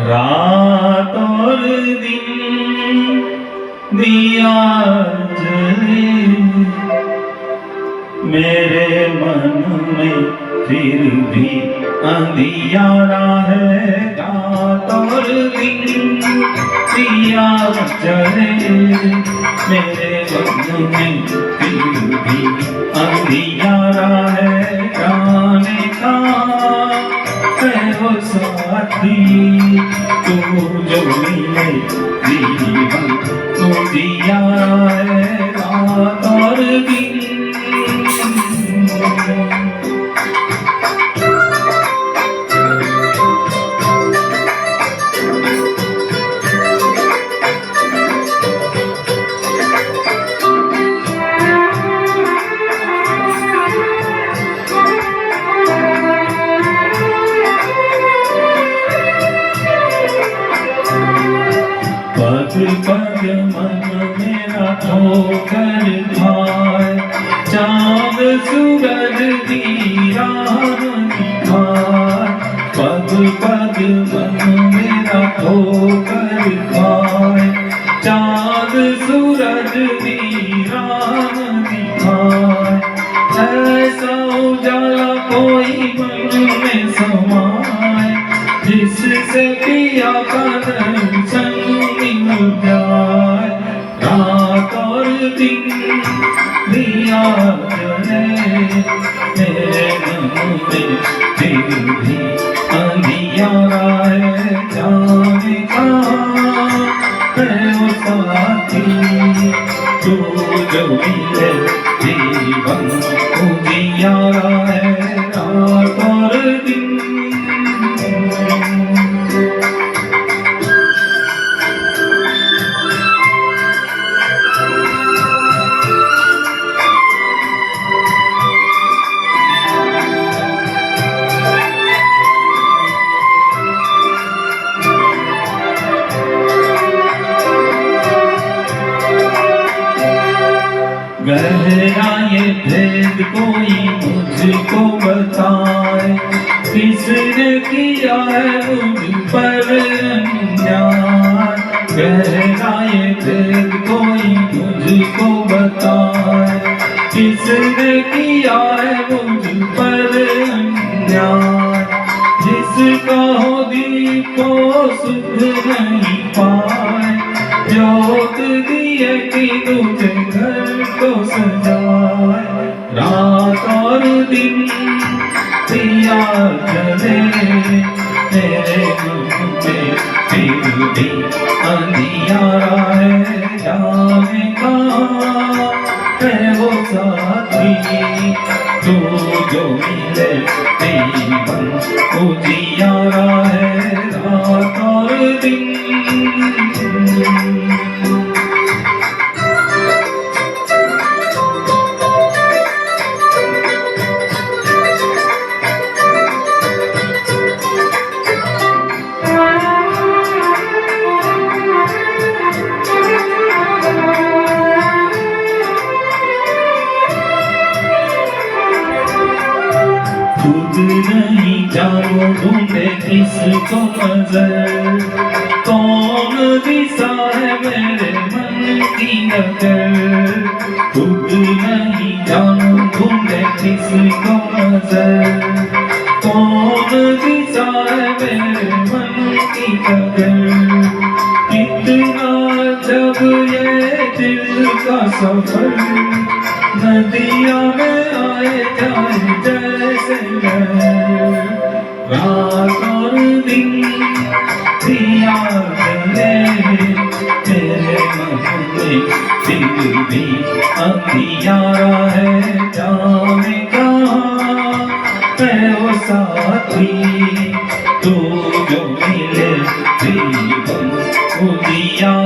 रात और दिन दिया जले मेरे मन में फिर भी अंधियारा है। रात और दिन दिया जले मेरे मन में फिर भी अंधियारा है। जाने का है वो साथी तू जो मिले जीवन उजियारा है। रात और दिन पग पग मन मेरा ठोकर खाए चाँद सूरज की राह दिखाए। पग पग मन मेरा ठोकर खाए चाँद सूरज की राह दिखाए। ऐसा उजाला कोई मन में समाए जिससे पिया का दर्शन मिल जाए। रात और दिन दिया जले मेरे मन में फिर भी अंधियारा है। जाने का है वो साथी तू जो मिले जीवन उजियारा है। रात और दिन गहरा ये भेद कोई मुझको बताए किसने किया है मुझ पर अन्याय। गहरा ये भेद कोई मुझको बताए किसने किया है मुझ पर अन्याय। जिसका हो दीपो सुख नहीं पाए ज्योत दिए कि तुझे घर को सजाए। रात और दिन दिया जले मेरे मन में फिर भी अंधियारा है। जाने का है वो साथी तू जो मिले जीवन उजियारा है। रात और दिन खुद नहीं जानो ढूंढे किसको नजर कौन दिशा है मेरे मन की नजर। खुद नहीं जानो ढूंढे किसको नजर कौन दिशा है मेरे मन की नजर। कितना जब ये दिल का सफर नदिया में आए जाए जैसे लहर। रात और दिन दिया जले तेरे मन में फिर भी अंधियारा है। जाने का है वो साथी तू जो मिले जीवन उजियारा